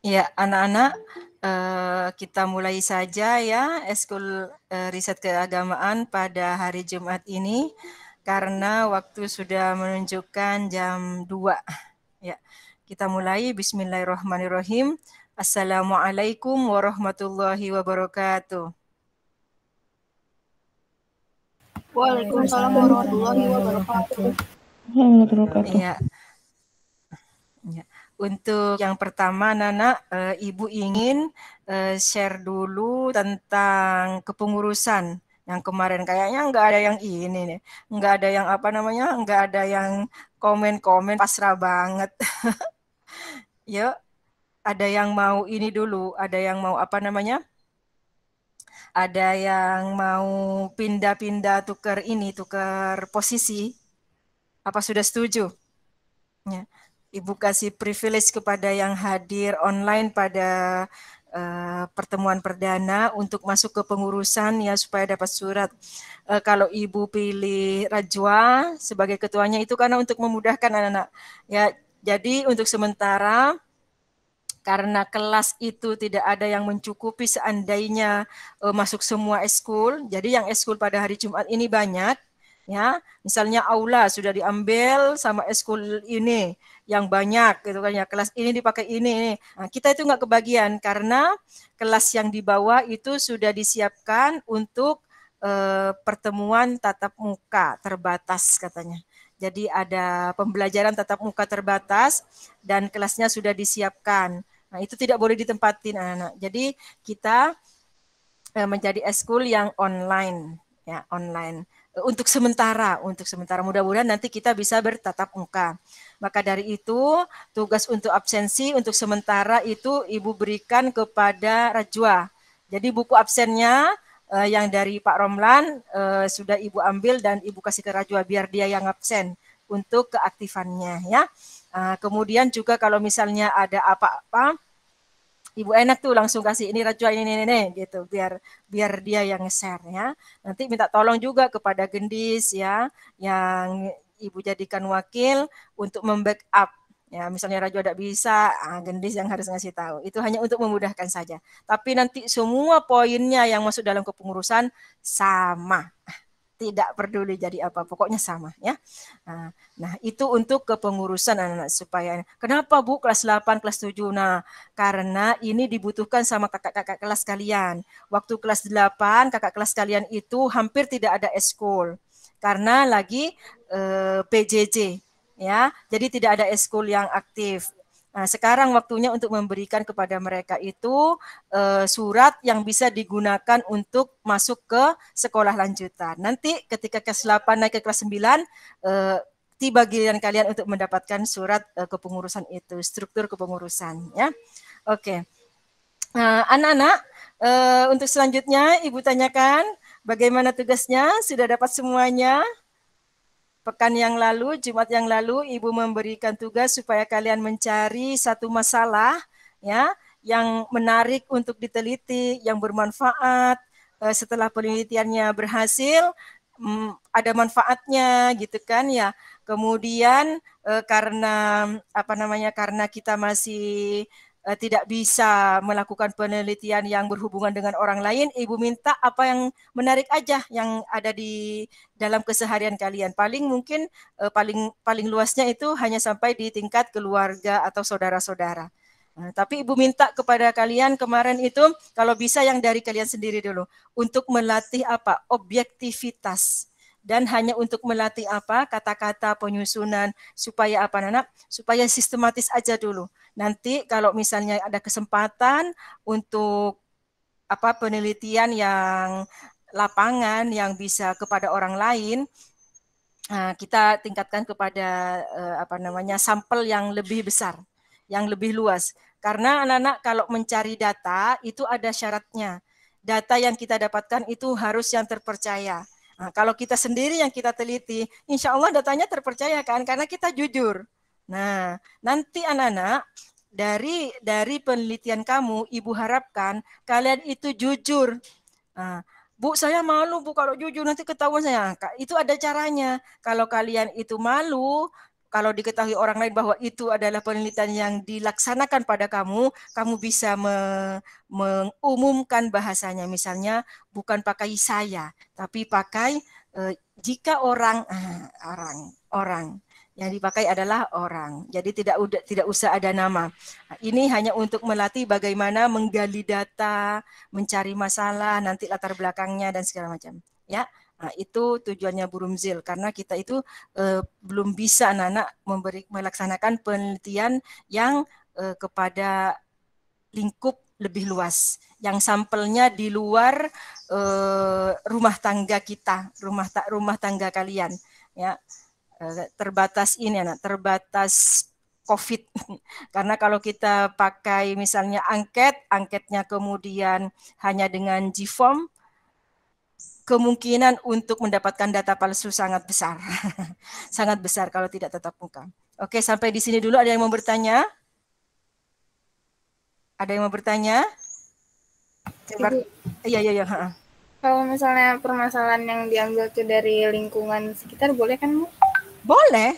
Ya, anak-anak, kita mulai saja ya eskul riset keagamaan pada hari Jumat ini karena waktu sudah menunjukkan jam 2. Ya, kita mulai. Bismillahirrahmanirrahim. Assalamualaikum warahmatullahi wabarakatuh. Waalaikumsalam warahmatullahi wabarakatuh. Ya, ya. Untuk yang pertama, Nana, Ibu ingin share dulu tentang kepengurusan yang kemarin. Kayaknya nggak ada yang ini nih, nggak ada yang apa namanya, nggak ada yang komen-komen, pasrah banget. Yuk, ada yang mau ini dulu, ada yang mau apa namanya, ada yang mau pindah-pindah tukar posisi. Apa sudah setuju? Ya. Ibu kasih privilege kepada yang hadir online pada pertemuan perdana untuk masuk ke pengurusan ya supaya dapat surat. Kalau Ibu pilih Rajwa sebagai ketuanya itu karena untuk memudahkan anak-anak. Ya, jadi untuk sementara karena kelas itu tidak ada yang mencukupi seandainya masuk semua eskul. Jadi yang eskul pada hari Jumat ini banyak. Ya, misalnya aula sudah diambil sama eskul ini yang banyak gitu kan ya, kelas ini dipakai ini. Nah, kita itu nggak kebagian karena kelas yang di bawah itu sudah disiapkan untuk pertemuan tatap muka terbatas katanya. Jadi ada pembelajaran tatap muka terbatas dan kelasnya sudah disiapkan. Nah, itu tidak boleh ditempatin anak-anak. Jadi kita menjadi eskul yang online ya, online. Untuk sementara mudah-mudahan nanti kita bisa bertatap muka. Maka dari itu tugas untuk absensi untuk sementara itu Ibu berikan kepada Rajwa. Jadi buku absennya yang dari Pak Romlan sudah Ibu ambil dan Ibu kasih ke Rajwa biar dia yang absen untuk keaktifannya ya. Kemudian juga kalau misalnya ada apa-apa Ibu enak tuh langsung kasih ini Rajwa ini gitu biar dia yang share ya. Nanti minta tolong juga kepada Gendis ya yang Ibu jadikan wakil untuk membackup ya, misalnya Rajwa tidak bisa, Gendis yang harus ngasih tahu. Itu hanya untuk memudahkan saja. Tapi nanti semua poinnya yang masuk dalam kepengurusan sama. Tidak peduli jadi apa, pokoknya sama ya. Nah, itu untuk kepengurusan anak-anak supaya kenapa Bu kelas 8, kelas 7? Nah, karena ini dibutuhkan sama kakak-kakak kelas kalian. Waktu kelas 8, kakak kelas kalian itu hampir tidak ada eskul karena lagi PJJ ya. Jadi tidak ada eskul yang aktif. Nah, sekarang waktunya untuk memberikan kepada mereka itu surat yang bisa digunakan untuk masuk ke sekolah lanjutan. Nanti ketika kelas 8 naik ke kelas 9, tiba giliran kalian untuk mendapatkan surat kepengurusan itu, struktur kepengurusan ya. Oke. Anak-anak, untuk selanjutnya Ibu tanyakan bagaimana tugasnya? Sudah dapat semuanya? Pekan yang lalu, Jumat yang lalu, Ibu memberikan tugas supaya kalian mencari satu masalah ya yang menarik untuk diteliti, yang bermanfaat. Setelah penelitiannya berhasil, ada manfaatnya gitu kan ya. Kemudian karena apa namanya? Karena kita masih tidak bisa melakukan penelitian yang berhubungan dengan orang lain, Ibu minta apa yang menarik aja yang ada di dalam keseharian kalian. Paling mungkin paling luasnya itu hanya sampai di tingkat keluarga atau saudara-saudara. Nah, tapi Ibu minta kepada kalian kemarin itu kalau bisa yang dari kalian sendiri dulu untuk melatih apa? Objektivitas dan hanya untuk melatih apa? Kata-kata penyusunan supaya apa Nana? Supaya sistematis aja dulu. Nanti kalau misalnya ada kesempatan untuk apa penelitian yang lapangan yang bisa kepada orang lain, kita tingkatkan kepada apa namanya sampel yang lebih besar, yang lebih luas. Karena anak-anak kalau mencari data itu ada syaratnya. Data yang kita dapatkan itu harus yang terpercaya. Nah, kalau kita sendiri yang kita teliti, insya Allah datanya terpercaya kan, karena kita jujur. Nah, nanti anak-anak dari penelitian kamu, Ibu harapkan kalian itu jujur. Nah, Bu, saya malu Bu kalau jujur nanti ketahuan saya. Itu ada caranya. Kalau kalian itu malu, kalau diketahui orang lain bahwa itu adalah penelitian yang dilaksanakan pada kamu, kamu bisa mengumumkan bahasanya. Misalnya bukan pakai saya, tapi pakai jika orang, orang. Yang dipakai adalah orang. Jadi tidak usah ada nama. Ini hanya untuk melatih bagaimana menggali data, mencari masalah, nanti latar belakangnya dan segala macam. Ya. Nah, itu tujuannya Burumzil karena kita itu belum bisa anak-anak melaksanakan penelitian yang kepada lingkup lebih luas, yang sampelnya di luar rumah tangga kita, rumah tangga kalian, ya. Terbatas ini anak, terbatas COVID. Karena kalau kita pakai misalnya angketnya kemudian hanya dengan GFORM, kemungkinan untuk mendapatkan data palsu sangat besar. Sangat besar kalau tidak tatap muka. Oke, sampai di sini dulu. Ada yang mau bertanya? Ada yang mau bertanya? Iya. Kalau misalnya permasalahan yang diambil itu dari lingkungan sekitar, boleh kan, Bu? Boleh.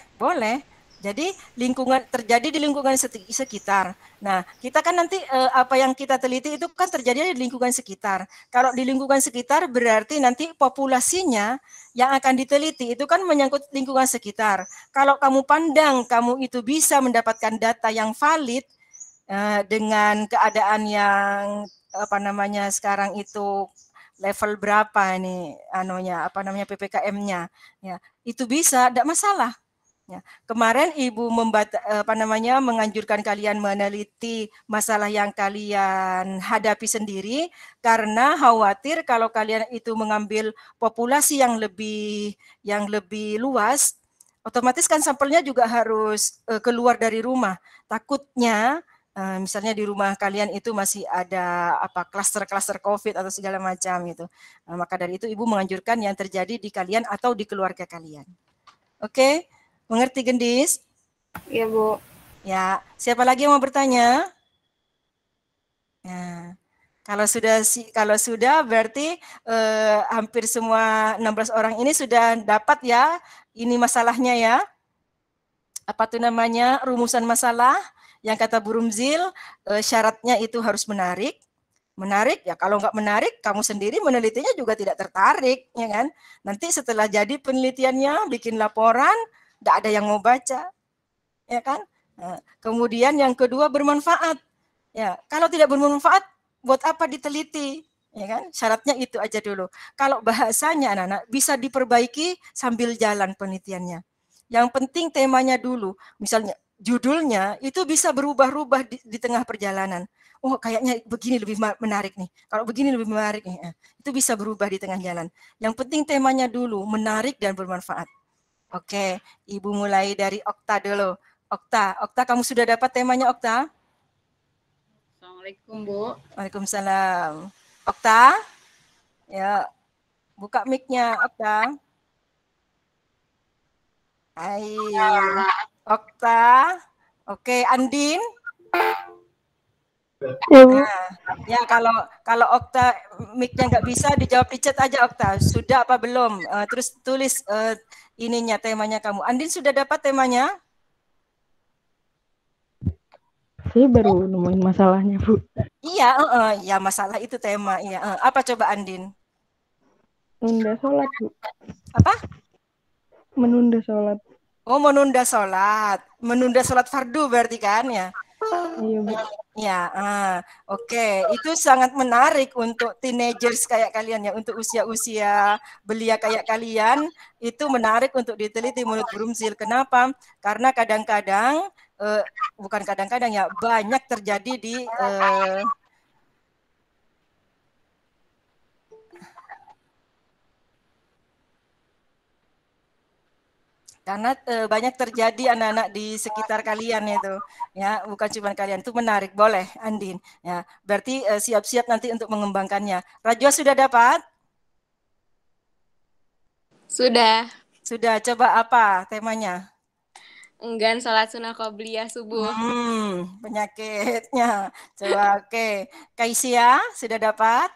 Jadi terjadi di lingkungan sekitar. Nah, kita kan nanti apa yang kita teliti itu kan terjadi di lingkungan sekitar. Kalau di lingkungan sekitar berarti nanti populasinya yang akan diteliti itu kan menyangkut lingkungan sekitar. Kalau kamu pandang kamu itu bisa mendapatkan data yang valid dengan keadaan yang sekarang itu level berapa ini PPKM-nya, ya itu bisa, tidak masalah. Ya. Kemarin Ibu menganjurkan kalian meneliti masalah yang kalian hadapi sendiri karena khawatir kalau kalian itu mengambil populasi yang lebih luas, otomatis kan sampelnya juga harus keluar dari rumah. Takutnya misalnya di rumah kalian itu masih ada klaster-klaster COVID atau segala macam gitu. Maka dari itu Ibu menganjurkan yang terjadi di kalian atau di keluarga kalian. Oke? Mengerti, Gendis? Iya, Bu. Ya, siapa lagi yang mau bertanya? Nah, kalau sudah berarti hampir semua 16 orang ini sudah dapat ya ini masalahnya ya. Apa tuh namanya? Rumusan masalah yang kata Burumzil syaratnya itu harus menarik. Menarik ya, kalau nggak menarik kamu sendiri menelitinya juga tidak tertarik, ya kan? Nanti setelah jadi penelitiannya bikin laporan, tidak ada yang mau baca, ya kan? Nah, kemudian yang kedua bermanfaat, ya. Kalau tidak bermanfaat, buat apa diteliti, ya kan? Syaratnya itu aja dulu. Kalau bahasanya anak-anak bisa diperbaiki sambil jalan penelitiannya. Yang penting temanya dulu, misalnya judulnya itu bisa berubah-ubah di tengah perjalanan. Oh, kayaknya begini lebih menarik nih. Kalau begini lebih menarik nih. Itu bisa berubah di tengah jalan. Yang penting temanya dulu, menarik dan bermanfaat. Oke, Ibu mulai dari Okta dulu. Okta, kamu sudah dapat temanya, Okta? Assalamualaikum, Bu. Waalaikumsalam. Okta? Ya, buka mic-nya, Okta. Hai. Okta. Oke, Andin? Ya, kalau Okta mic-nya nggak bisa dijawab di chat aja, Okta. Sudah apa belum? Terus tulis temanya kamu. Andin sudah dapat temanya? Saya baru nemuin masalahnya, Bu. Iya, ya masalah itu tema. Iya, apa coba Andin? Menunda sholat, Bu. Apa? Menunda sholat. Oh, menunda sholat fardu berarti kan ya? Iya, Bu. Ya, oke. Itu sangat menarik untuk teenagers kayak kalian ya, untuk usia-usia belia kayak kalian, itu menarik untuk diteliti menurut Burumzil. Kenapa? Karena kadang-kadang, bukan kadang-kadang ya, banyak terjadi di karena banyak terjadi anak-anak di sekitar kalian itu, ya, bukan cuma kalian. Itu menarik, boleh, Andin. Ya, berarti siap-siap nanti untuk mengembangkannya. Rajwa sudah dapat? Sudah. Sudah. Coba apa temanya? Enggan salat sunnah qobliyah subuh. Penyakitnya. Coba, oke. Kaisia sudah dapat?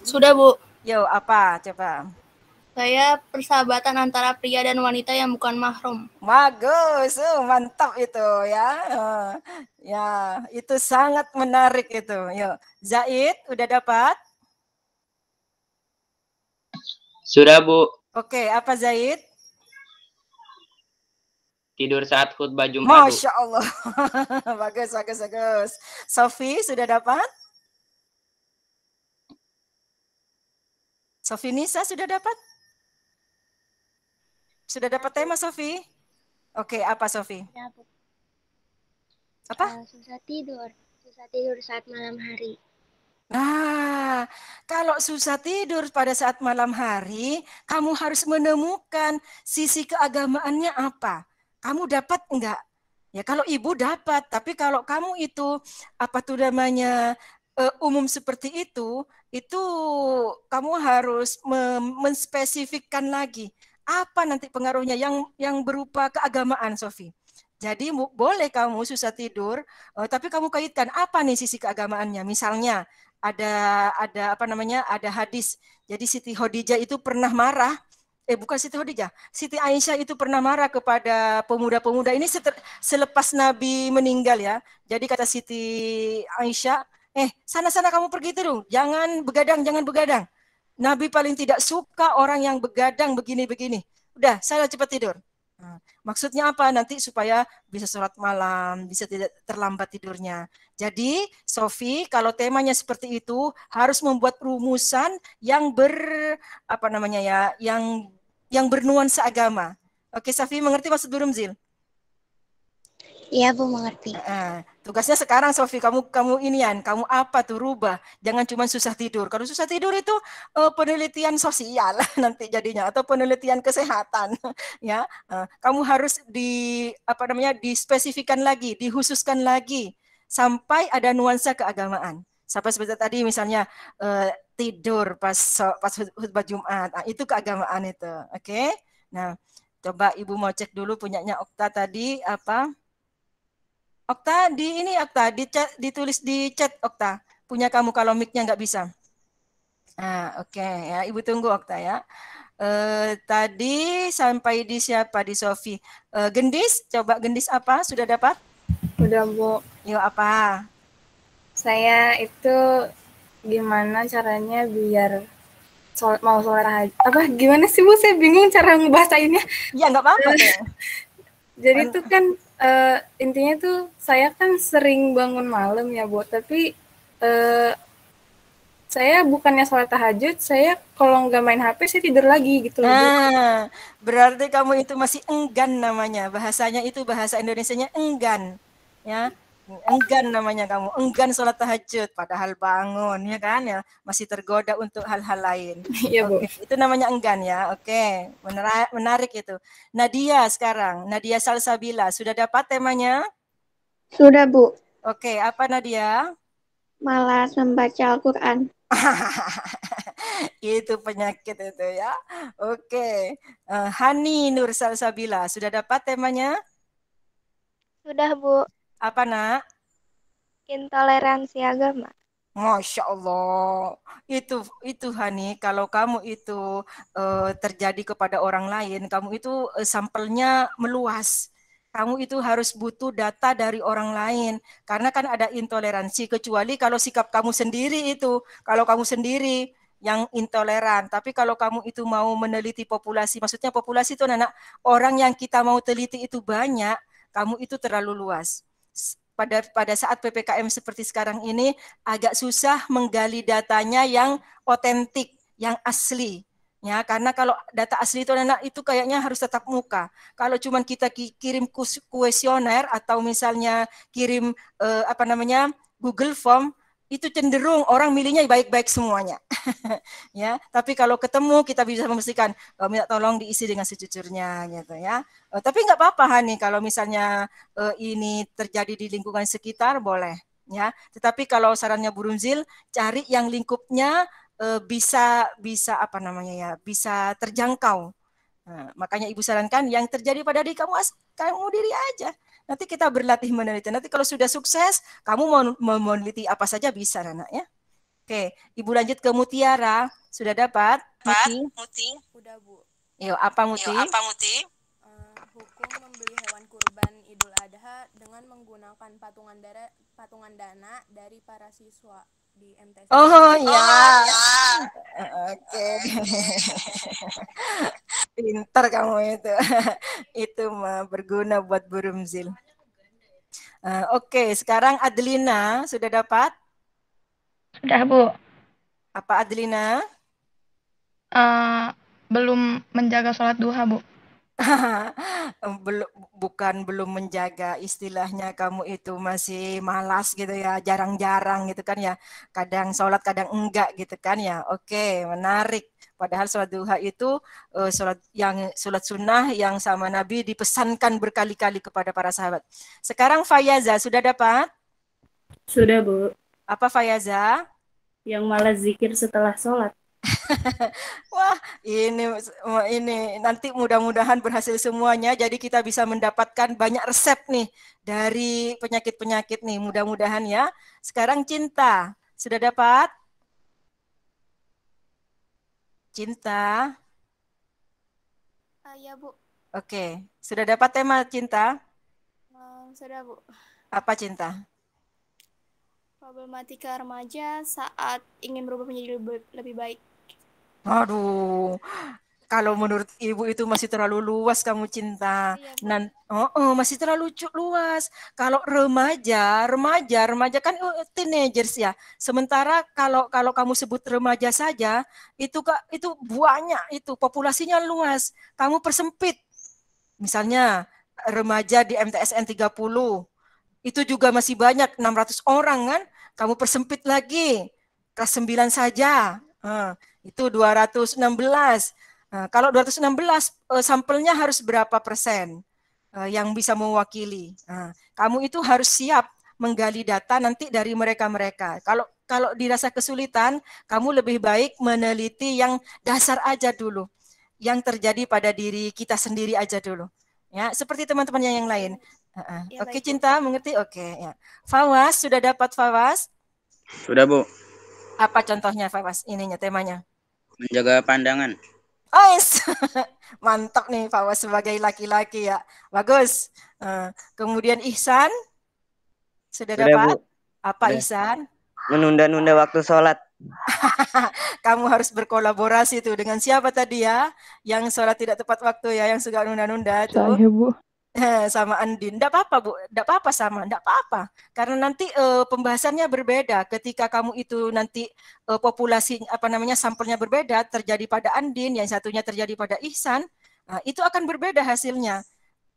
Sudah, Bu. Yo, apa? Coba. Saya persahabatan antara pria dan wanita yang bukan mahram. Bagus, mantap itu ya. Ya, itu sangat menarik itu. Yuk, Zaid udah dapat? Sudah, Bu. Oke, apa Zaid? Tidur saat khutbah Jumat, Bu. Masya Allah. Bagus, bagus, bagus. Sofi sudah dapat? Sofi Nisa sudah dapat? Sudah dapat tema, Sofi? Oke, apa Sofi? Apa? Susah tidur saat malam hari. Nah, kalau susah tidur pada saat malam hari, kamu harus menemukan sisi keagamaannya apa. Kamu dapat enggak? Ya, kalau ibu dapat, tapi kalau kamu itu apa tuh namanya umum seperti itu kamu harus menspesifikkan lagi apa nanti pengaruhnya yang berupa keagamaan, Sofi. Jadi boleh kamu susah tidur, tapi kamu kaitkan apa nih sisi keagamaannya. Misalnya ada apa namanya? Ada hadis. Jadi Siti Khadijah itu pernah marah. Bukan Siti Khadijah. Siti Aisyah itu pernah marah kepada pemuda-pemuda ini selepas Nabi meninggal ya. Jadi kata Siti Aisyah, sana-sana kamu pergi dulu. Jangan begadang. Nabi paling tidak suka orang yang begadang begini-begini. Udah, saya cepat tidur. Nah, maksudnya apa? Nanti supaya bisa sholat malam, bisa tidak terlambat tidurnya. Jadi, Sofi, kalau temanya seperti itu harus membuat rumusan yang apa namanya ya, yang bernuansa agama. Oke, Sofi, mengerti maksud Burumzil? Iya, Bu, mengerti. Tugasnya sekarang, Sofi, kamu kamu apa tuh rubah. Jangan cuma susah tidur. Kalau susah tidur itu penelitian sosial nanti jadinya atau penelitian kesehatan ya. Kamu harus dispesifikan lagi, dikhususkan lagi sampai ada nuansa keagamaan. Sampai seperti tadi misalnya tidur pas khutbah Jumat. Nah, itu keagamaan itu. Oke? Nah, coba Ibu mau cek dulu punyanya Okta tadi apa? Okta ditulis di chat Okta. Punya kamu kalau mic-nya nggak bisa. Oke. Ya, Ibu tunggu Okta ya. Tadi sampai di siapa? Di Sofi. Gendis, coba Gendis apa? Sudah dapat? Udah, Bu. Yuk apa? Saya itu gimana caranya biar mau sholat haji. Apa gimana sih, Bu? Saya bingung cara ngebahasainnya. Ya nggak apa-apa. Jadi itu kan intinya tuh saya kan sering bangun malam ya, Bu, tapi saya bukannya sholat tahajud, saya kalau nggak main HP saya tidur lagi gitu loh. Berarti kamu itu masih enggan namanya. Bahasanya itu bahasa Indonesianya enggan. Ya. Enggan namanya kamu, enggan sholat tahajud padahal bangun ya kan ya, masih tergoda untuk hal-hal lain. Iya, Bu. Itu namanya enggan ya. Oke, menarik itu. Nadia sekarang, Nadia Salsabila, sudah dapat temanya? Sudah, Bu. Oke, apa Nadia? Malas membaca Al-Quran. Itu penyakit itu ya. Oke, Hani Nur Salsabila, sudah dapat temanya? Sudah, Bu. Apa nak? Intoleransi agama. Masya Allah, itu Hani, kalau kamu itu terjadi kepada orang lain, kamu itu sampelnya meluas. Kamu itu harus butuh data dari orang lain, karena kan ada intoleransi, kecuali kalau sikap kamu sendiri itu, kalau kamu sendiri yang intoleran. Tapi kalau kamu itu mau meneliti populasi, maksudnya populasi itu anak orang yang kita mau teliti itu banyak, kamu itu terlalu luas. Pada saat PPKM seperti sekarang ini agak susah menggali datanya yang otentik, yang asli. Ya, karena kalau data asli itu anak itu kayaknya harus tetap muka. Kalau cuma kita kirim kuesioner atau misalnya kirim Google Form, itu cenderung orang milihnya baik-baik semuanya. Ya, tapi kalau ketemu kita bisa memastikan minta tolong diisi dengan sejujurnya gitu ya. Tapi nggak apa-apa Hani, kalau misalnya ini terjadi di lingkungan sekitar boleh ya. Tetapi kalau sarannya Burunzil, cari yang lingkupnya bisa bisa terjangkau. Nah, makanya Ibu sarankan yang terjadi pada diri kamu diri aja. Nanti kita berlatih meneliti. Nanti kalau sudah sukses, kamu mau meneliti apa saja bisa, anak ya. Oke, Ibu lanjut ke Mutiara. Sudah dapat? Muti? Udah, Bu. Yuk, apa Muti? Hukum membeli hewan kurban Idul Adha dengan menggunakan patungan dana dari para siswa di MTS. Oh ya. Oke. Pintar kamu itu. Itu mah berguna buat Bu Rumzil. Oke, sekarang Adelina sudah dapat? Sudah, Bu. Apa Adelina? Belum menjaga sholat duha, Bu. Belum menjaga, istilahnya kamu itu masih malas gitu ya, jarang-jarang gitu kan ya, kadang sholat kadang enggak gitu kan ya. Oke, menarik. Padahal sholat duha itu sholat sunnah yang sama Nabi dipesankan berkali-kali kepada para sahabat. Sekarang Fayaza sudah dapat? Sudah, Bu. Apa Fayaza? Yang malas zikir setelah sholat. Wah, ini nanti mudah-mudahan berhasil semuanya. Jadi kita bisa mendapatkan banyak resep nih dari penyakit-penyakit nih. Mudah-mudahan ya. Sekarang Cinta, sudah dapat? Cinta? Ya, Bu. Oke, sudah dapat tema Cinta? Sudah, Bu. Apa Cinta? Problematika remaja saat ingin berubah menjadi lebih baik. Aduh, kalau menurut Ibu itu masih terlalu luas kamu Cinta. Masih terlalu luas. Kalau remaja kan teenagers ya. Sementara kalau kamu sebut remaja saja, itu banyak, itu populasinya luas. Kamu persempit. Misalnya remaja di MTSN 30, itu juga masih banyak 600 orang kan. Kamu persempit lagi, kelas 9 saja. Itu 216. Kalau 216 sampelnya harus berapa persen yang bisa mewakili. Kamu itu harus siap menggali data nanti dari mereka-mereka. Kalau dirasa kesulitan, kamu lebih baik meneliti yang dasar aja dulu, yang terjadi pada diri kita sendiri aja dulu. Ya, seperti teman-temannya yang lain. Oke, Cinta, mengerti? Oke, ya. Fawas, sudah dapat Fawas? Sudah, Bu. Apa contohnya Fawas? Ininya temanya. Menjaga pandangan. Oh, mantap nih Fawas sebagai laki-laki ya. Bagus. Kemudian Ihsan, sudah dapat? Bu. Apa Ihsan? Menunda-nunda waktu sholat. Kamu harus berkolaborasi tuh dengan siapa tadi ya? Yang sholat tidak tepat waktu ya, yang suka nunda-nunda tuh. Saya, Bu. Sama Andin. Enggak apa-apa, Bu. Enggak apa-apa sama. Enggak apa-apa. Karena nanti pembahasannya berbeda. Ketika kamu itu nanti populasi sampelnya berbeda, terjadi pada Andin, yang satunya terjadi pada Ihsan, itu akan berbeda hasilnya.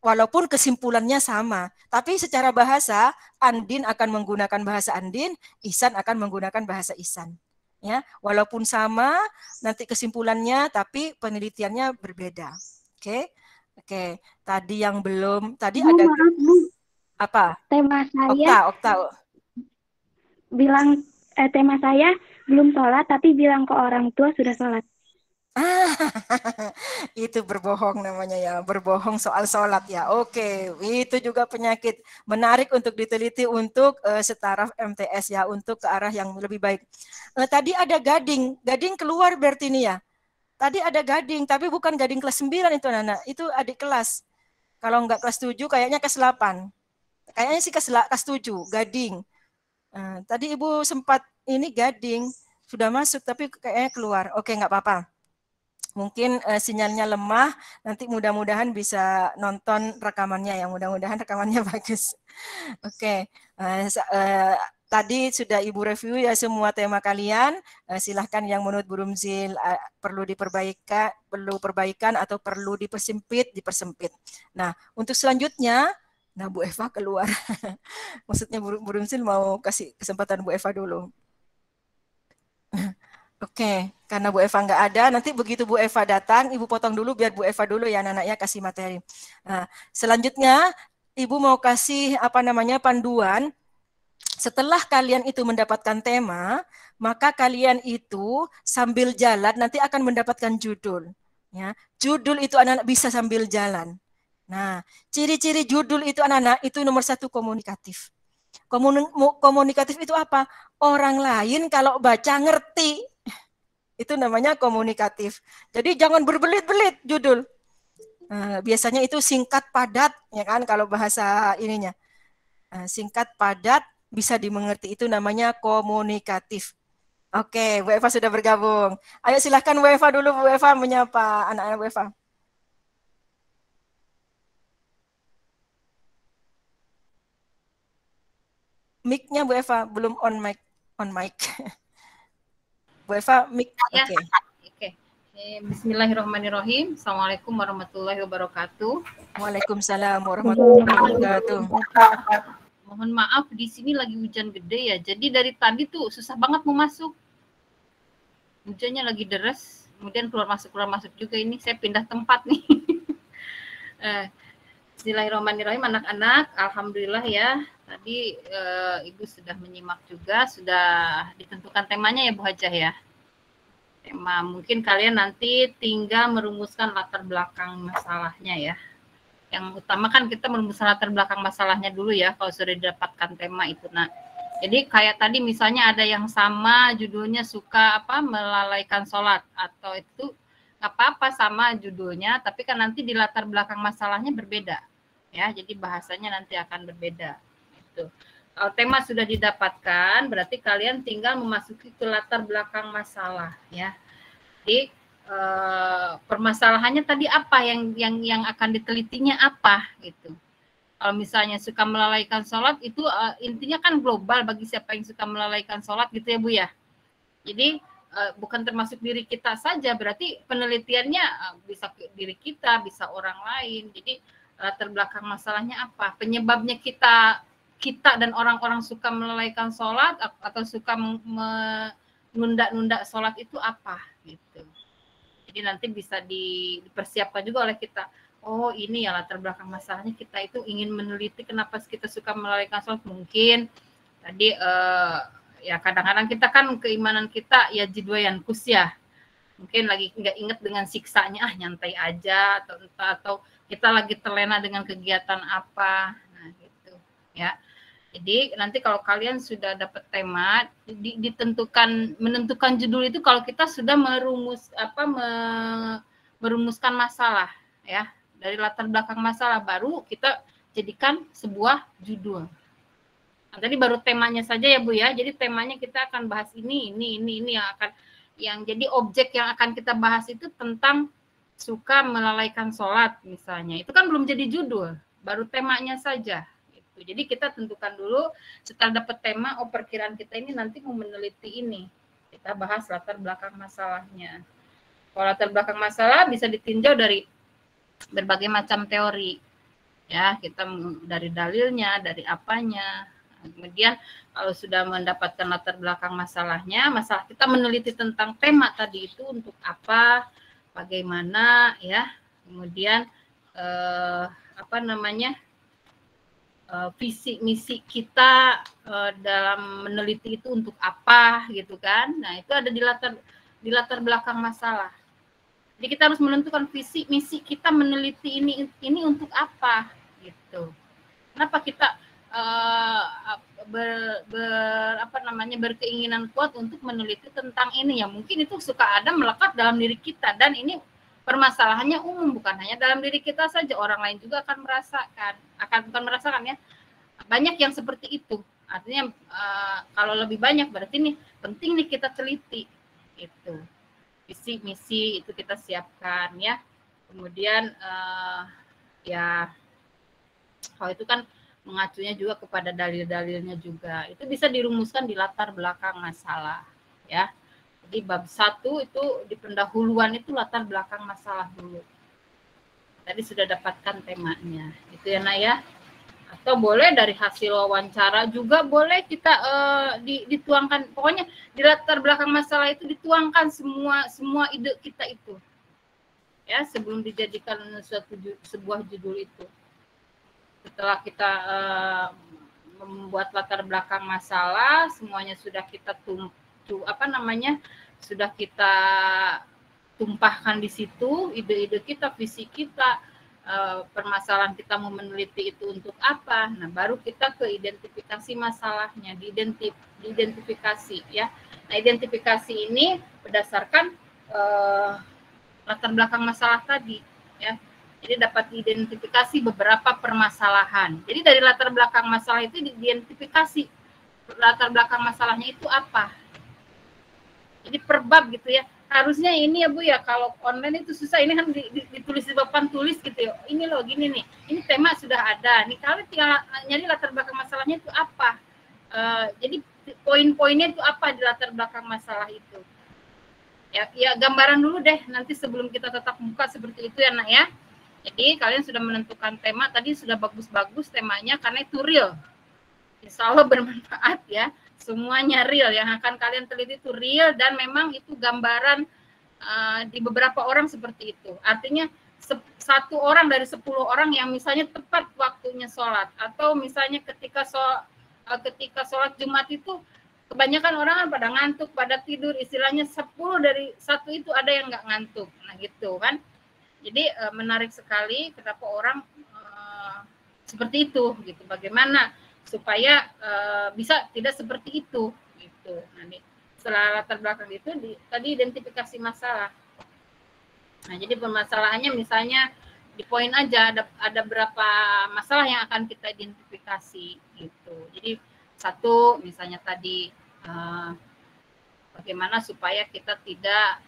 Walaupun kesimpulannya sama, tapi secara bahasa Andin akan menggunakan bahasa Andin, Ihsan akan menggunakan bahasa Ihsan. Ya, walaupun sama nanti kesimpulannya, tapi penelitiannya berbeda. Oke, tadi yang belum, tadi Bu, ada maaf, Bu. Apa? Tema saya tema saya belum sholat tapi bilang ke orang tua sudah sholat. Itu berbohong namanya ya, berbohong soal sholat ya. Oke, itu juga penyakit menarik untuk diteliti untuk setara MTS ya, untuk ke arah yang lebih baik. Tadi ada Gading keluar berarti ini ya. Tadi ada Gading, tapi bukan Gading kelas 9 itu anak, itu adik kelas. Kalau enggak kelas 7, kayaknya kelas 8. Kayaknya sih kelas 7, Gading. Tadi Ibu sempat ini Gading, sudah masuk tapi kayaknya keluar. Oke, enggak apa-apa. Mungkin sinyalnya lemah, nanti mudah-mudahan bisa nonton rekamannya ya, mudah-mudahan rekamannya bagus. Oke, tadi sudah Ibu review ya semua tema kalian. Silahkan yang menurut Bu Rumzil perlu perbaikan atau perlu dipersempit. Nah, untuk selanjutnya, Bu Eva keluar. Maksudnya Bu Rumzil mau kasih kesempatan Bu Eva dulu. Oke, karena Bu Eva nggak ada, nanti begitu Bu Eva datang, Ibu potong dulu biar Bu Eva dulu ya anak-anak ya kasih materi. Nah, selanjutnya Ibu mau kasih panduan. Setelah kalian itu mendapatkan tema, maka kalian itu sambil jalan nanti akan mendapatkan judul. Ya, judul itu anak-anak bisa sambil jalan. Nah, ciri-ciri judul itu anak-anak itu nomor 1 komunikatif. Komunikatif itu apa? Orang lain kalau baca ngerti. Itu namanya komunikatif. Jadi jangan berbelit-belit judul. Biasanya itu singkat padat, ya kan, kalau bahasa ininya. Singkat padat, bisa dimengerti, itu namanya komunikatif. Oke, Bu Eva sudah bergabung. Ayo silahkan Bu Eva dulu, Bu Eva menyapa anak-anak Bu Eva. Mic-nya Bu Eva belum on mic. Bu Eva, mic. Oke. Oke. Bismillahirrahmanirrahim. Assalamualaikum warahmatullahi wabarakatuh. Waalaikumsalam warahmatullahi wabarakatuh. Mohon maaf, di sini lagi hujan gede ya. Jadi dari tadi tuh susah banget mau masuk. Hujannya lagi deras, kemudian keluar masuk juga ini. Saya pindah tempat nih. Bismillahirrahmanirrahim anak-anak. Alhamdulillah ya. Tadi Ibu sudah menyimak juga, sudah ditentukan temanya ya Bu Hajah ya. Tema mungkin kalian nanti tinggal merumuskan latar belakang masalahnya ya. Yang utama kan kita merumuskan latar belakang masalahnya dulu ya kalau sudah didapatkan tema itu. Nah, jadi kayak tadi misalnya ada yang sama judulnya suka melalaikan sholat, atau itu nggak apa-apa sama judulnya, tapi kan nanti di latar belakang masalahnya berbeda ya. Jadi bahasanya nanti akan berbeda. Itu. Kalau tema sudah didapatkan, berarti kalian tinggal memasuki ke latar belakang masalah ya. Jadi permasalahannya tadi apa yang akan ditelitinya apa gitu. Kalau misalnya suka melalaikan sholat itu intinya kan global bagi siapa yang suka melalaikan sholat gitu ya Bu ya. Jadi bukan termasuk diri kita saja, berarti penelitiannya bisa diri kita, bisa orang lain. Jadi latar belakang masalahnya apa? Penyebabnya kita dan orang-orang suka melalaikan sholat atau suka menunda-nunda sholat itu apa gitu. Jadi nanti bisa dipersiapkan juga oleh kita. Oh ini ya latar belakang masalahnya, kita itu ingin meneliti kenapa kita suka melalaikan sholat. Mungkin tadi ya kadang-kadang kita kan keimanan kita ya jidwayan kus ya. Mungkin lagi nggak inget dengan siksanya, nyantai aja, atau kita lagi terlena dengan kegiatan apa. Nah gitu ya. Jadi nanti kalau kalian sudah dapat tema, menentukan judul itu kalau kita sudah merumuskan masalah ya, dari latar belakang masalah baru kita jadikan sebuah judul. Nah, tadi baru temanya saja ya Bu ya. Jadi temanya kita akan bahas ini yang jadi objek yang akan kita bahas itu tentang suka melalaikan sholat misalnya. Itu kan belum jadi judul, baru temanya saja. Jadi kita tentukan dulu, setelah dapat tema, perkiraan kita ini nanti mau meneliti ini. Kita bahas latar belakang masalahnya. Kalau latar belakang masalah bisa ditinjau dari berbagai macam teori. Ya, kita dari dalilnya, dari apanya. Kemudian kalau sudah mendapatkan latar belakang masalahnya, masalah kita meneliti tentang tema tadi itu untuk apa, bagaimana ya. Kemudian visi misi kita dalam meneliti itu untuk apa gitu kan. Nah itu ada di latar belakang masalah. Jadi kita harus menentukan visi misi kita meneliti ini untuk apa gitu. Kenapa kita berkeinginan kuat untuk meneliti tentang ini ya, mungkin itu suka ada melekat dalam diri kita, dan ini permasalahannya umum, bukan hanya dalam diri kita saja, orang lain juga akan merasakan ya. Banyak yang seperti itu. Artinya kalau lebih banyak berarti nih penting nih kita teliti itu. Visi misi itu kita siapkan ya. Kemudian ya kalau itu kan mengacunya juga kepada dalil-dalilnya juga. Itu bisa dirumuskan di latar belakang masalah ya. Di bab 1 itu di pendahuluan itu latar belakang masalah dulu. Tadi sudah dapatkan temanya. Itu ya Nak ya. Atau boleh dari hasil wawancara juga boleh kita dituangkan. Pokoknya di latar belakang masalah itu dituangkan semua ide kita itu. Ya, sebelum dijadikan sebuah judul itu. Setelah kita membuat latar belakang masalah, semuanya sudah kita sudah kita tumpahkan di situ, ide-ide kita, visi kita, permasalahan kita mau meneliti itu untuk apa. Nah, baru kita ke identifikasi masalahnya, diidentifikasi ya. Nah, identifikasi ini berdasarkan latar belakang masalah tadi ya. Jadi dapat diidentifikasi beberapa permasalahan. Jadi dari latar belakang masalah itu diidentifikasi latar belakang masalahnya itu apa. Jadi per bab gitu ya. Harusnya ini ya Bu ya, kalau online itu susah, ini kan ditulis di papan tulis gitu ya. Ini loh gini nih, ini tema sudah ada. Nih kalian tinggal nyari latar belakang masalahnya itu apa. Jadi poin-poinnya itu apa di latar belakang masalah itu. Ya gambaran dulu deh, nanti sebelum kita tetap muka seperti itu ya Nak ya. Jadi kalian sudah menentukan tema, tadi sudah bagus-bagus temanya karena itu real. Insya Allah bermanfaat ya. Semuanya real, yang akan kalian teliti itu real dan memang itu gambaran di beberapa orang seperti itu. Artinya 1 orang dari 10 orang yang misalnya tepat waktunya sholat, atau misalnya ketika sholat Jumat itu kebanyakan orang kan pada ngantuk, pada tidur, istilahnya 10 dari 1 itu ada yang nggak ngantuk. Nah gitu kan. Jadi menarik sekali kenapa orang seperti itu gitu. Bagaimana supaya bisa tidak seperti itu gitu. Nah, setelah latar belakang itu tadi identifikasi masalah. Nah, jadi permasalahannya misalnya di poin aja ada berapa masalah yang akan kita identifikasi gitu. Jadi 1 misalnya tadi bagaimana supaya kita tidak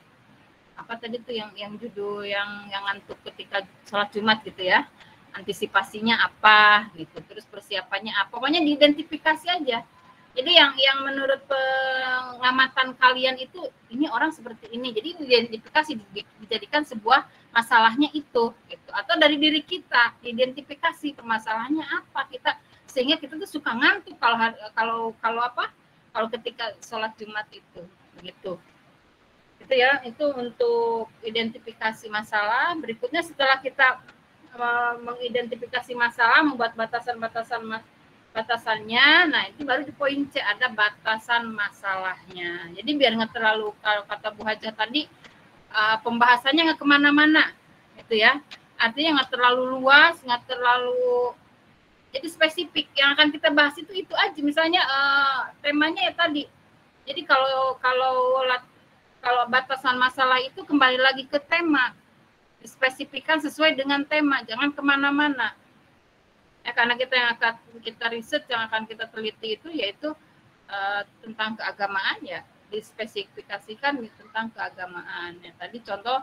apa tadi tuh yang judul yang ngantuk ketika sholat Jumat gitu ya, antisipasinya apa gitu, terus persiapannya apa, pokoknya diidentifikasi aja. Jadi yang menurut pengamatan kalian itu ini orang seperti ini, jadi identifikasi dijadikan sebuah masalahnya itu gitu. Atau dari diri kita identifikasi permasalahannya apa kita, sehingga kita tuh suka ngantuk kalau ketika sholat Jumat itu begitu. Itu ya, itu untuk identifikasi masalah. Berikutnya setelah kita mengidentifikasi masalah, membuat batasannya, nah itu baru di poin C ada batasan masalahnya. Jadi biar nggak terlalu, kalau kata Bu Hajah tadi, pembahasannya nggak kemana-mana, gitu ya. Artinya nggak terlalu luas, nggak terlalu, jadi spesifik. Yang akan kita bahas itu aja. Misalnya temanya ya tadi. Jadi kalau batasan masalah itu kembali lagi ke tema, dispesifikkan sesuai dengan tema, jangan kemana-mana. Ya, karena yang akan kita riset, yang akan kita teliti itu yaitu tentang keagamaan ya, dispesifikasikan tentang keagamaan. Ya, tadi contoh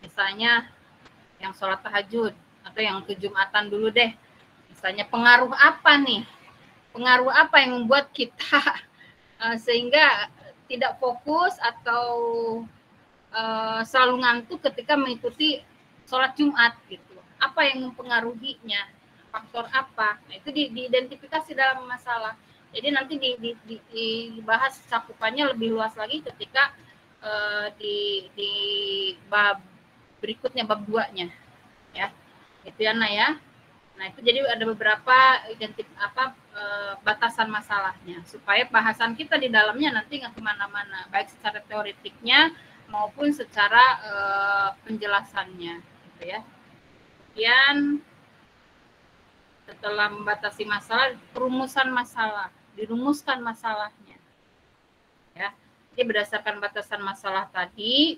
misalnya yang sholat tahajud atau yang kejumatan dulu deh. Misalnya pengaruh apa nih? Pengaruh apa yang membuat kita sehingga tidak fokus atau selalu ngantuk ketika mengikuti sholat Jumat gitu. Apa yang mempengaruhinya? Faktor apa? Nah, itu diidentifikasi dalam masalah. Jadi nanti dibahas cakupannya lebih luas lagi ketika di bab berikutnya, bab 2-nya. Ya. Itu ya, Nah ya. Nah, itu jadi ada beberapa batasan masalahnya supaya bahasan kita di dalamnya nanti nggak kemana-mana, baik secara teoretiknya maupun secara penjelasannya, gitu ya. Kemudian setelah membatasi masalah, perumusan masalah, dirumuskan masalahnya, ya. Jadi berdasarkan batasan masalah tadi,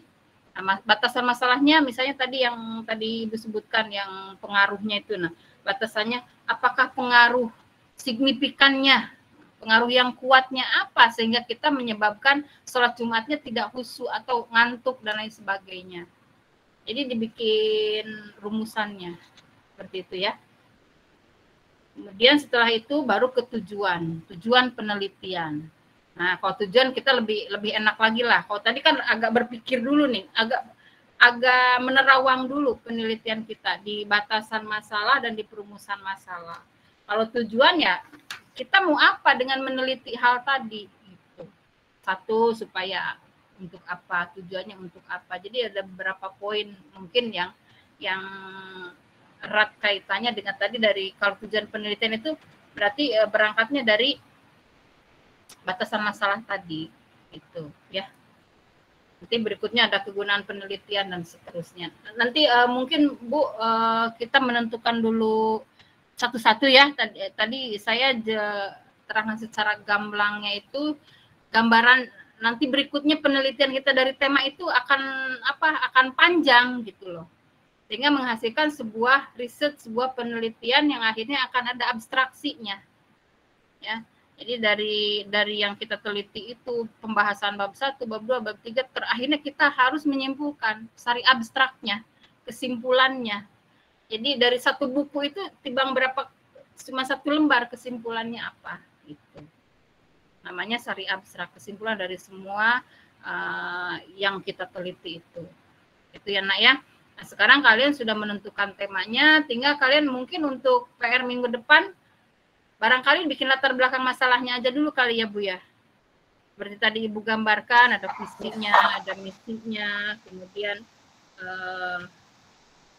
batasan masalahnya misalnya tadi yang tadi disebutkan yang pengaruhnya itu, nah batasannya apakah pengaruh signifikannya, pengaruh yang kuatnya apa sehingga kita menyebabkan sholat Jumatnya tidak khusyuk atau ngantuk dan lain sebagainya. Jadi dibikin rumusannya seperti itu ya. Kemudian setelah itu baru ke tujuan penelitian. Nah, kalau tujuan kita lebih enak lagi lah. Kalau tadi kan agak berpikir dulu nih, agak menerawang dulu penelitian kita di batasan masalah dan di perumusan masalah. Kalau tujuan ya kita mau apa dengan meneliti hal tadi gitu. 1 supaya untuk apa, tujuannya untuk apa. Jadi ada beberapa poin mungkin yang erat kaitannya dengan tadi, dari kalau tujuan penelitian itu berarti berangkatnya dari batasan masalah tadi gitu ya. Nanti berikutnya ada kegunaan penelitian dan seterusnya. Nanti mungkin Bu kita menentukan dulu satu-satu ya. Tadi saya terangkan secara gamblangnya itu gambaran nanti berikutnya penelitian kita dari tema itu akan panjang gitu loh. Sehingga menghasilkan sebuah riset, sebuah penelitian yang akhirnya akan ada abstraksinya. Ya. Jadi dari yang kita teliti itu pembahasan bab 1, bab 2, bab 3 terakhirnya kita harus menyimpulkan sari abstraknya, kesimpulannya. Jadi dari satu buku itu timbang berapa cuma satu lembar kesimpulannya apa gitu. Namanya sari abstrak, kesimpulan dari semua yang kita teliti itu. Itu ya Nak ya. Nah, sekarang kalian sudah menentukan temanya, tinggal kalian mungkin untuk PR minggu depan barangkali bikin latar belakang masalahnya aja dulu kali ya Bu ya. Seperti tadi Ibu gambarkan, ada visinya, ada misinya, kemudian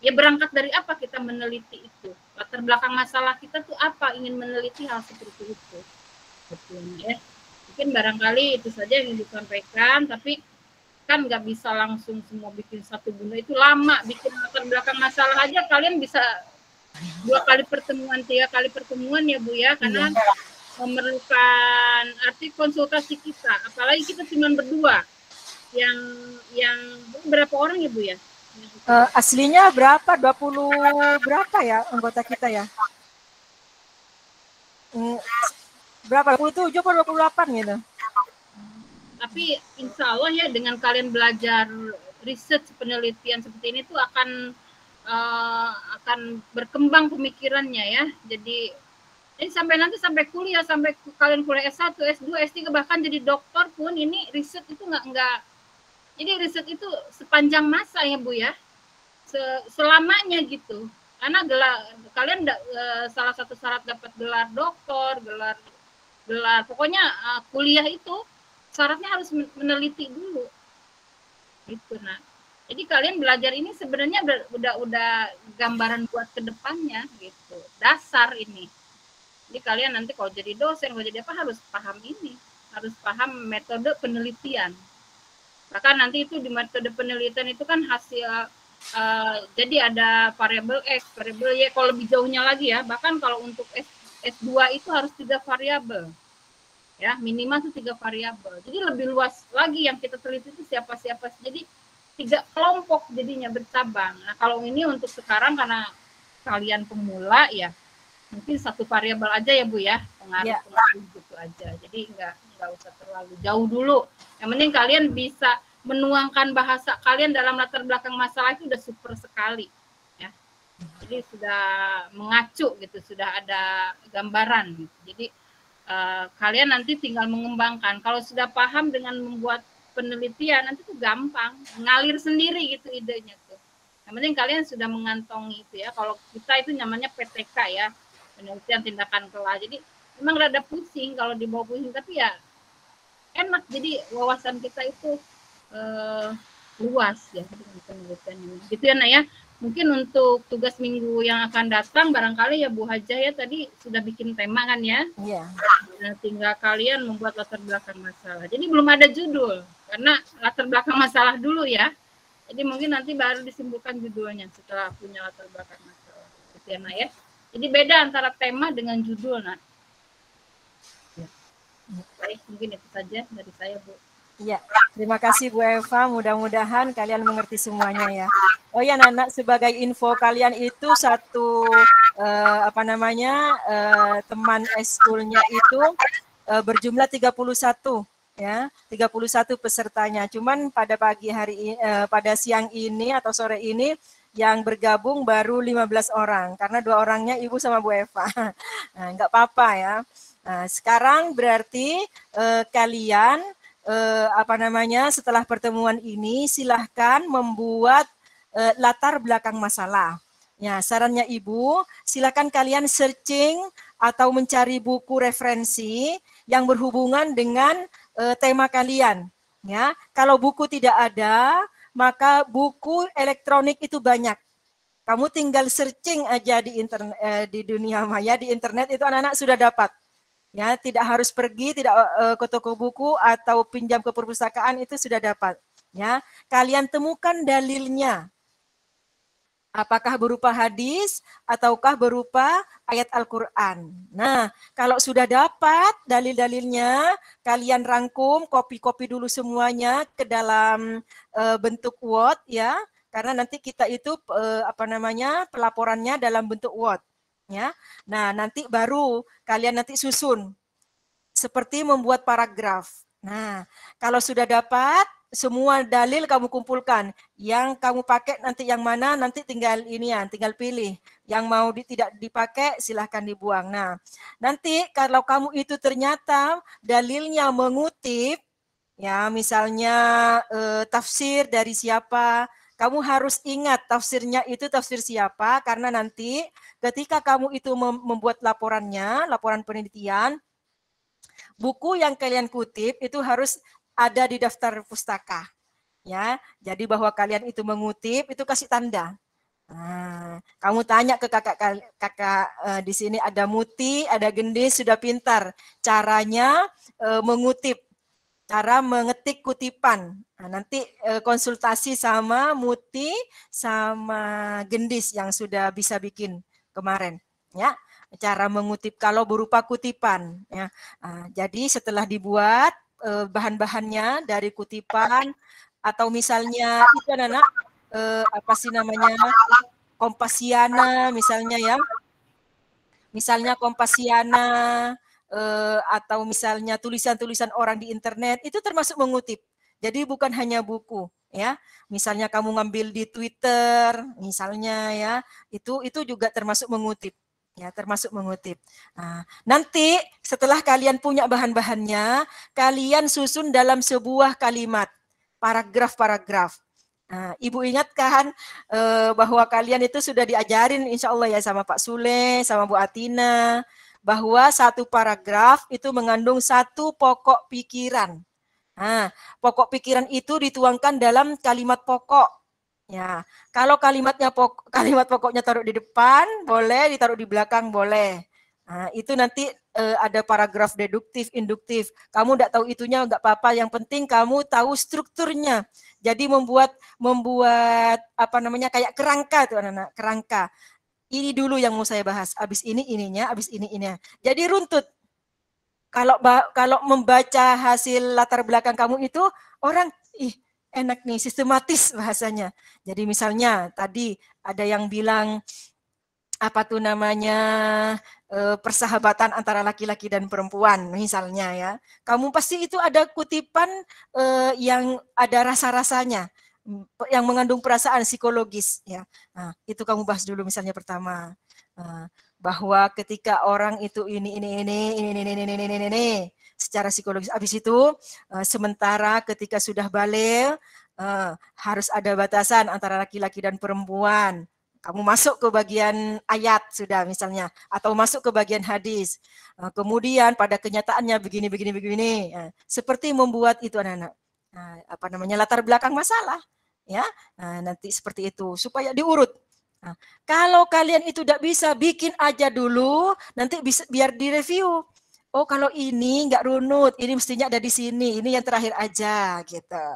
ya berangkat dari apa kita meneliti itu. Latar belakang masalah kita tuh apa, ingin meneliti hal seperti itu. Betul ya. Mungkin barangkali itu saja yang disampaikan, tapi kan nggak bisa langsung semua bikin satu bunda, itu lama. Bikin latar belakang masalah aja kalian bisa 2 kali pertemuan, 3 kali pertemuan ya Bu ya, karena memerlukan arti konsultasi kita, apalagi kita cuma berdua. Yang berapa orang ya Bu ya? Aslinya berapa? 20 berapa ya anggota kita ya? Berapa? 27 atau 28 gitu? Tapi insya Allah ya dengan kalian belajar riset penelitian seperti ini tuh akan berkembang pemikirannya ya. Jadi sampai nanti sampai kuliah, sampai kalian kuliah S1, S2, S3 bahkan jadi doktor pun ini riset itu enggak. Jadi riset itu sepanjang masa ya Bu ya. Selamanya gitu. Karena kalian salah satu syarat dapat gelar doktor, gelar pokoknya kuliah itu syaratnya harus meneliti dulu. Gitu nah. Jadi kalian belajar ini sebenarnya udah gambaran buat kedepannya gitu, dasar ini. Jadi kalian nanti kalau jadi dosen, kalau jadi apa harus paham ini, harus paham metode penelitian. Bahkan nanti itu di metode penelitian itu kan hasil, jadi ada variabel X, variabel Y, kalau lebih jauhnya lagi ya, bahkan kalau untuk S2 itu harus 3 variabel. Ya, minimal itu 3 variabel. Jadi lebih luas lagi yang kita teliti itu siapa-siapa. Jadi 3 kelompok jadinya bercabang. Nah kalau ini untuk sekarang karena kalian pemula ya mungkin 1 variabel aja ya Bu ya, pengaruh gitu aja. Jadi nggak usah terlalu jauh dulu. Yang penting kalian bisa menuangkan bahasa kalian dalam latar belakang masalah itu udah super sekali ya. Jadi sudah mengacu gitu, sudah ada gambaran gitu. Jadi kalian nanti tinggal mengembangkan. Kalau sudah paham dengan membuat penelitian nanti tuh gampang, ngalir sendiri gitu idenya tuh. Yang penting kalian sudah mengantongi itu ya. Kalau kita itu namanya PTK ya, penelitian tindakan kelas. Jadi memang rada pusing kalau dibawa pusing, tapi ya enak. Jadi wawasan kita itu luas ya dengan penelitian ini. Gitu ya Nak ya. Mungkin untuk tugas minggu yang akan datang barangkali ya Bu Hajah ya tadi sudah bikin tema kan ya. Iya. Nah, tinggal kalian membuat latar belakang masalah. Jadi belum ada judul karena latar belakang masalah dulu ya. Jadi mungkin nanti baru disimpulkan judulnya setelah punya latar belakang masalah. Gitu ya Nak ya. Jadi beda antara tema dengan judul Nak. Ya. Baik, mungkin itu saja dari saya Bu. Iya, terima kasih Bu Eva. Mudah-mudahan kalian mengerti semuanya ya. Oh ya Nana, sebagai info kalian itu satu teman eskulnya itu berjumlah 31 ya, 31 pesertanya. Cuman pada pagi hari pada siang ini atau sore ini yang bergabung baru 15 orang karena 2 orangnya Ibu sama Bu Eva. Nah, enggak apa-apa ya. Nah, sekarang berarti kalian setelah pertemuan ini silahkan membuat latar belakang masalah. Ya, sarannya Ibu, silakan kalian searching atau mencari buku referensi yang berhubungan dengan tema kalian. Ya, kalau buku tidak ada, maka buku elektronik itu banyak. Kamu tinggal searching aja di internet, di dunia maya, di internet itu anak-anak sudah dapat. Ya, tidak harus pergi, tidak ke toko buku atau pinjam ke perpustakaan, itu sudah dapat. Ya, kalian temukan dalilnya. Apakah berupa hadis ataukah berupa ayat Al-Quran. Nah, kalau sudah dapat dalil-dalilnya, kalian rangkum, copy dulu semuanya ke dalam bentuk Word ya, karena nanti kita itu pelaporannya dalam bentuk Word ya. Nah, nanti baru kalian nanti susun seperti membuat paragraf. Nah, kalau sudah dapat semua dalil kamu kumpulkan. Yang kamu pakai nanti yang mana, nanti tinggal tinggal pilih. Yang mau tidak dipakai silahkan dibuang. Nah, nanti kalau kamu itu ternyata dalilnya mengutip, ya misalnya tafsir dari siapa, kamu harus ingat tafsirnya itu tafsir siapa, karena nanti ketika kamu itu membuat laporannya, laporan penelitian, buku yang kalian kutip itu harus ada di daftar pustaka, ya. Jadi bahwa kalian itu mengutip itu kasih tanda. Nah, kamu tanya ke kakak di sini ada Muti, ada Gendis sudah pintar caranya mengutip, cara mengetik kutipan. Nah, nanti konsultasi sama Muti sama Gendis yang sudah bisa bikin kemarin, ya. Cara mengutip kalau berupa kutipan, ya. Nah, jadi setelah dibuat bahan-bahannya dari kutipan atau misalnya itu anak apa sih namanya Kompasiana misalnya ya, misalnya Kompasiana atau misalnya tulisan-tulisan orang di internet itu termasuk mengutip. Jadi bukan hanya buku ya, misalnya kamu ngambil di Twitter misalnya ya, itu juga termasuk mengutip. Ya, termasuk mengutip. Nah, nanti setelah kalian punya bahan-bahannya, kalian susun dalam sebuah kalimat, paragraf-paragraf. Nah, Ibu ingatkan bahwa kalian itu sudah diajarin insya Allah ya sama Pak Sule, sama Bu Atina, bahwa satu paragraf itu mengandung satu pokok pikiran. Nah, pokok pikiran itu dituangkan dalam kalimat pokok. Ya, kalau kalimat pokoknya taruh di depan, boleh, ditaruh di belakang, boleh. Nah, itu nanti ada paragraf deduktif, induktif. Kamu tidak tahu itunya nggak apa-apa. Yang penting kamu tahu strukturnya. Jadi membuat apa namanya kayak kerangka tuh anak-anak, kerangka. Ini dulu yang mau saya bahas. Abis ini ininya, abis ini ininya. Jadi runtut. Kalau membaca hasil latar belakang kamu itu orang enak nih, sistematis bahasanya. Jadi misalnya tadi ada yang bilang apa tuh namanya persahabatan antara laki-laki dan perempuan misalnya ya. Kamu pasti itu ada kutipan yang ada rasa-rasanya, yang mengandung perasaan psikologis ya. Nah, itu kamu bahas dulu misalnya pertama. Bahwa ketika orang itu ini secara psikologis. Habis itu sementara ketika sudah balik harus ada batasan antara laki-laki dan perempuan. Kamu masuk ke bagian ayat sudah misalnya, atau masuk ke bagian hadis. Kemudian pada kenyataannya begini. Seperti membuat itu anak-anak. Apa namanya latar belakang masalah, ya. Nanti seperti itu supaya diurut. Nah, kalau kalian itu tidak bisa, bikin aja dulu, nanti bisa biar direview. Oh, kalau ini nggak runut, ini mestinya ada di sini, ini yang terakhir aja, gitu.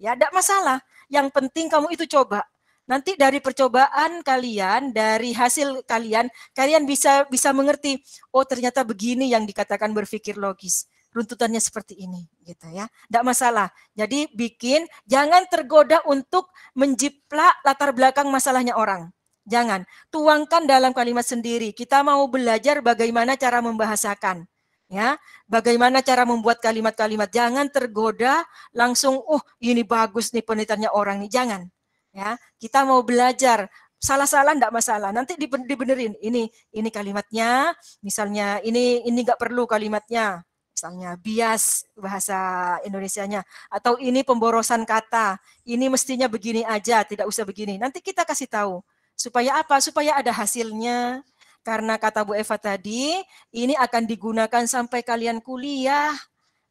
Ya, tidak masalah. Yang penting kamu itu coba. Nanti dari percobaan kalian, dari hasil kalian bisa mengerti. Oh, ternyata begini yang dikatakan berpikir logis. Runtutannya seperti ini, gitu ya. Tidak masalah. Jadi bikin, jangan tergoda untuk menjiplak latar belakang masalahnya orang. Jangan, tuangkan dalam kalimat sendiri. Kita mau belajar bagaimana cara membahasakan, ya. Bagaimana cara membuat kalimat-kalimat. Jangan tergoda langsung, ini bagus nih penelitiannya orang nih. Jangan, ya. Kita mau belajar. Salah-salah enggak masalah. Nanti dibenerin. Ini kalimatnya, misalnya ini enggak perlu kalimatnya. Misalnya bias bahasa Indonesianya, atau ini pemborosan kata. Ini mestinya begini aja, tidak usah begini. Nanti kita kasih tahu. Supaya apa? Supaya ada hasilnya. Karena kata Bu Eva tadi, ini akan digunakan sampai kalian kuliah.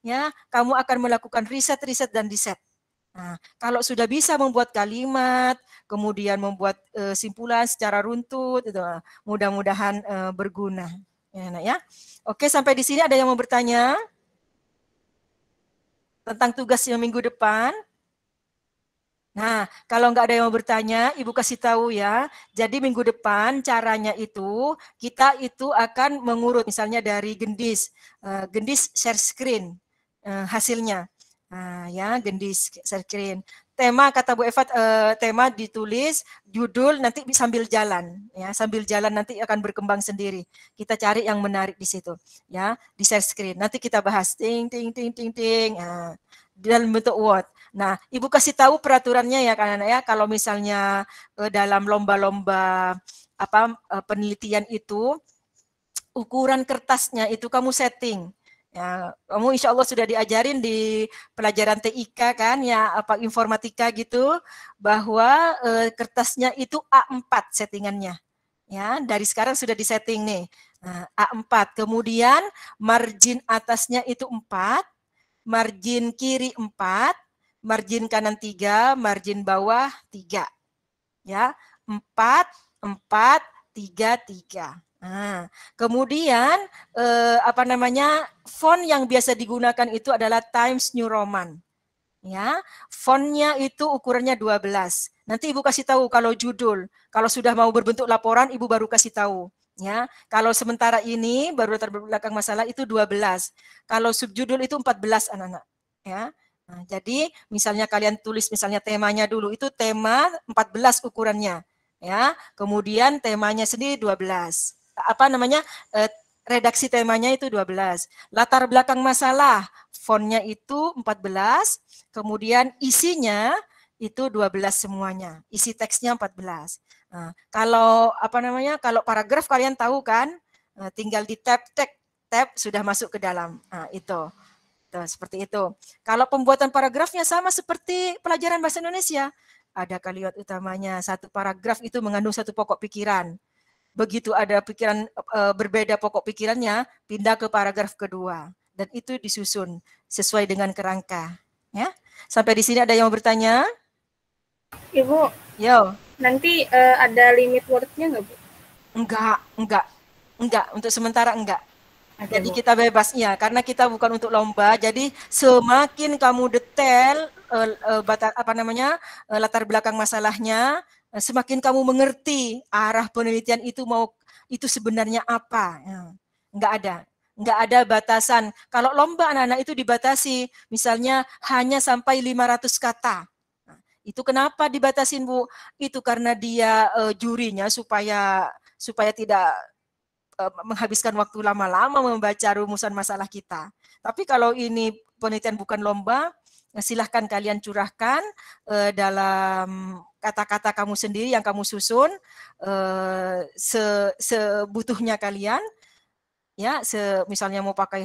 Ya, kamu akan melakukan riset dan riset. Nah, kalau sudah bisa membuat kalimat, kemudian membuat simpulan secara runtut, itu mudah-mudahan berguna. Ya. Oke, sampai di sini ada yang mau bertanya tentang tugas yang minggu depan? Nah, kalau nggak ada yang mau bertanya, Ibu kasih tahu ya. Jadi minggu depan caranya itu, kita itu akan mengurut misalnya dari Gendis. Gendis share screen hasilnya. Nah, ya, Gendis share screen. Tema kata Bu Eva, tema ditulis, judul nanti sambil jalan. Ya, sambil jalan nanti akan berkembang sendiri. Kita cari yang menarik di situ. Ya, di share screen. Nanti kita bahas, ting, ting, ting, ting, ting. Nah, dalam bentuk Word. Nah, Ibu kasih tahu peraturannya ya kan ya, kalau misalnya dalam lomba-lomba penelitian itu ukuran kertasnya itu kamu setting. Ya, kamu insya Allah sudah diajarin di pelajaran TIK kan ya, apa informatika gitu, bahwa kertasnya itu A4 settingannya. Ya, dari sekarang sudah disetting nih. Nah, A4. Kemudian margin atasnya itu 4, margin kiri 4, margin kanan 3, margin bawah 3. Ya, 4, 4, 3, 3. Nah, kemudian font yang biasa digunakan itu adalah Times New Roman. Ya, fontnya itu ukurannya 12. Nanti Ibu kasih tahu kalau judul, kalau sudah mau berbentuk laporan Ibu baru kasih tahu. Ya, kalau sementara ini baru latar belakang masalah itu 12. Kalau subjudul itu 14 anak-anak. Ya. Nah, jadi misalnya kalian tulis misalnya temanya dulu itu tema 14 ukurannya. Ya, kemudian temanya sendiri 12. Redaksi temanya itu 12. Latar belakang masalah, fontnya itu 14, kemudian isinya itu 12 semuanya. Isi teksnya 14. Nah, kalau kalau paragraf kalian tahu kan, tinggal di tab sudah masuk ke dalam. Nah, itu. Tuh, seperti itu. Kalau pembuatan paragrafnya sama seperti pelajaran bahasa Indonesia. Ada kalimat utamanya, satu paragraf itu mengandung satu pokok pikiran. Begitu ada pikiran berbeda pokok pikirannya, pindah ke paragraf kedua. Dan itu disusun sesuai dengan kerangka. Ya, sampai di sini ada yang mau bertanya? Ibu, yo. Nanti ada limit word-nya nggak, Bu? Enggak. Untuk sementara enggak. Jadi kita bebas ya, karena kita bukan untuk lomba. Jadi semakin kamu detail latar belakang masalahnya, semakin kamu mengerti arah penelitian itu sebenarnya apa. Ya. Enggak ada batasan. Kalau lomba anak-anak itu dibatasi, misalnya hanya sampai 500 kata. Nah, itu kenapa dibatasin, Bu? Itu karena dia jurinya supaya tidak menghabiskan waktu lama-lama membaca rumusan masalah kita. Tapi kalau ini penelitian bukan lomba, silahkan kalian curahkan dalam kata-kata kamu sendiri yang kamu susun sebutuhnya kalian. Ya, misalnya mau pakai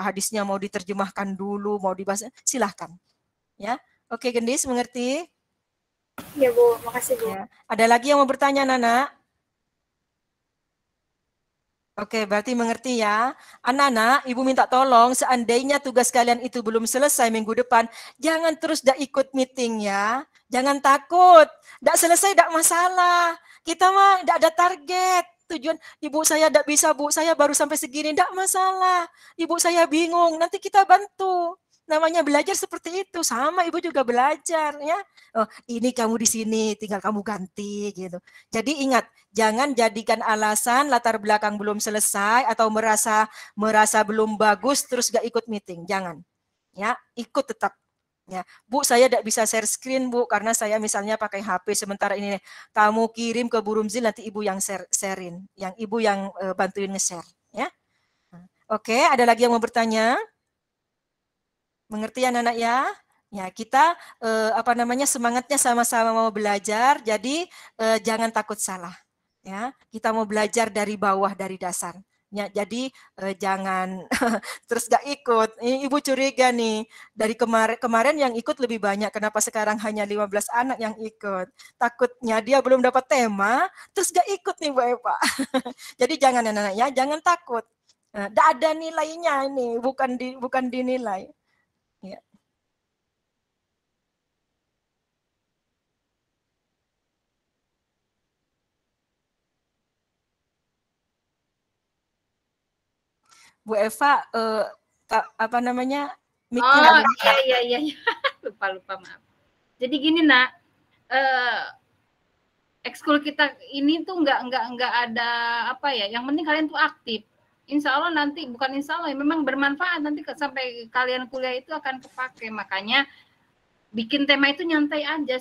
hadisnya mau diterjemahkan dulu, mau dibahas, silahkan. Ya, oke Gendis, mengerti? Ya Bu, makasih Bu. Ya. Ada lagi yang mau bertanya, Nana? Oke, berarti mengerti ya. Anak-anak, Ibu minta tolong seandainya tugas kalian itu belum selesai minggu depan, jangan terus ikut meeting ya. Jangan takut. Tidak selesai, tidak masalah. Kita mah tidak ada target. Tujuan, Ibu saya tidak bisa, Bu. Saya baru sampai segini. Tidak masalah. Ibu saya bingung. Nanti kita bantu. Namanya belajar seperti itu. Sama Ibu juga belajar ya. Oh, ini kamu di sini, tinggal kamu ganti gitu. Jadi ingat, jangan jadikan alasan latar belakang belum selesai atau merasa belum bagus terus gak ikut meeting. Jangan. Ya, ikut tetap. Ya, Bu, saya tidak bisa share screen, Bu, karena saya misalnya pakai HP sementara ini. Kamu kirim ke Bu Rumzil, nanti Ibu yang sharein, yang Ibu yang bantuin nge-share, ya. Oke, ada lagi yang mau bertanya? Mengerti anak-anak ya? Ya, kita semangatnya sama-sama mau belajar, jadi jangan takut salah. Ya, kita mau belajar dari bawah, dari dasar. Ya, jadi jangan terus gak ikut. Ibu curiga nih, dari kemarin yang ikut lebih banyak, kenapa sekarang hanya 15 anak yang ikut? Takutnya dia belum dapat tema, terus gak ikut nih Bu Eva. Jadi jangan anak-anak ya, jangan takut. Tidak ada nilainya ini, bukan dinilai. Ya. Bu Eva, iya. Lupa maaf. Jadi gini nak, ekskul kita ini tuh nggak ada apa ya. Yang penting kalian tuh aktif. Insya Allah nanti, bukan insya Allah, memang bermanfaat nanti sampai kalian kuliah itu akan kepake. Makanya bikin tema itu nyantai aja,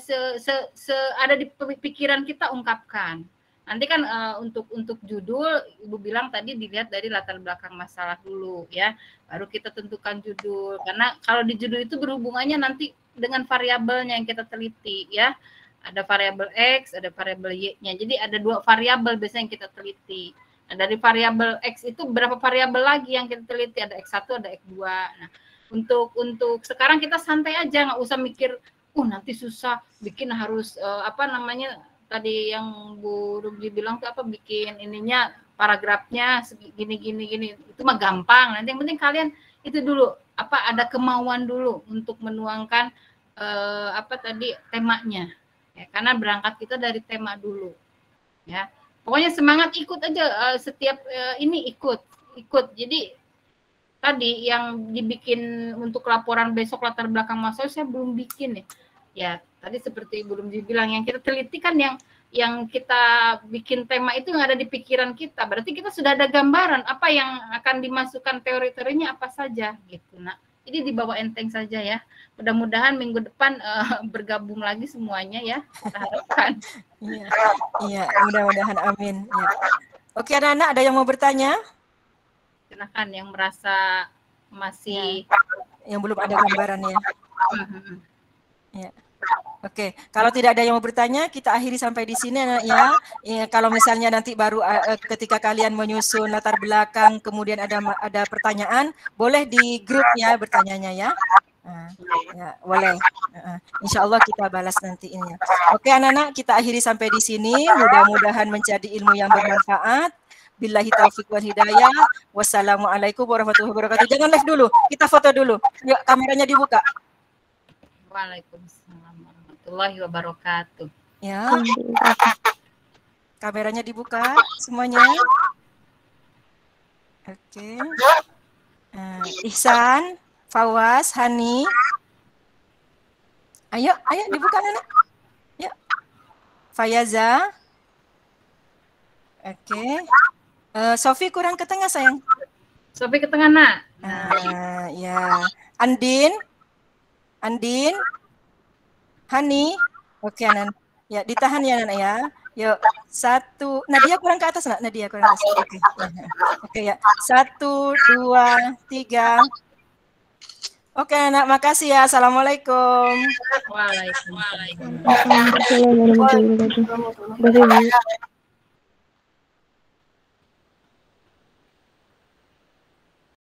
ada di pikiran kita ungkapkan. Nanti kan untuk judul, Ibu bilang tadi dilihat dari latar belakang masalah dulu ya, baru kita tentukan judul. Karena kalau di judul itu berhubungannya nanti dengan variabelnya yang kita teliti ya. Ada variabel X, ada variabel Y-nya. Jadi ada 2 variabel biasanya yang kita teliti. Nah, dari variabel X itu berapa variabel lagi yang kita teliti? Ada X1, ada X2. Nah, untuk sekarang kita santai aja, nggak usah mikir, nanti susah, bikin harus apa namanya tadi yang Bu Rubli bilang tuh apa, bikin ininya paragrafnya gini. Itu mah gampang. Nanti yang penting kalian itu dulu apa ada kemauan dulu untuk menuangkan apa tadi temanya. Ya, karena berangkat kita dari tema dulu. Ya. Pokoknya semangat ikut aja setiap ini ikut. Jadi tadi yang dibikin untuk laporan besok latar belakang masalah saya belum bikin ya. Ya, tadi seperti belum dibilang yang kita teliti kan yang kita bikin tema itu yang ada di pikiran kita. Berarti kita sudah ada gambaran apa yang akan dimasukkan teori-teorinya apa saja gitu. Nah, ini dibawa enteng saja ya. Mudah-mudahan minggu depan bergabung lagi semuanya ya. Kita harapkan. Iya, mudah-mudahan amin. Ya. Oke, anak-anak ada yang mau bertanya? Silakan yang merasa masih yang belum ada gambaran ya. Ya. Oke, kalau tidak ada yang mau bertanya, kita akhiri sampai di sini ya. Kalau misalnya nanti baru ketika kalian menyusun latar belakang, kemudian ada pertanyaan, boleh di grup ya bertanyanya ya. Ya, boleh. Insya Allah kita balas nanti ini. Oke, anak-anak, kita akhiri sampai di sini. Mudah-mudahan menjadi ilmu yang bermanfaat. Billahi taufiq wal hidayah. Wassalamualaikum warahmatullahi wabarakatuh. Jangan live dulu, kita foto dulu. Yuk, kameranya dibuka. Waalaikumsalam warahmatullahi wabarakatuh. Ya. Kameranya dibuka semuanya. Oke. Ihsan, Fawaz, Hani. Ayo dibuka anak. Ya. Fayaza. Oke. Sofi kurang ke tengah sayang. Sofi ke tengah nak. Ya. Andin, Hani. Oke Anan. Ya ditahan ya Anan ya. Yuk 1. Nadia kurang ke atas nak. Nadia kurang ke atas. Oke. Oke ya. 1, 2, 3. Oke anak, makasih ya. Assalamualaikum. Waalaikumsalam. Waalaikumsalam warahmatullahi wabarakatuh.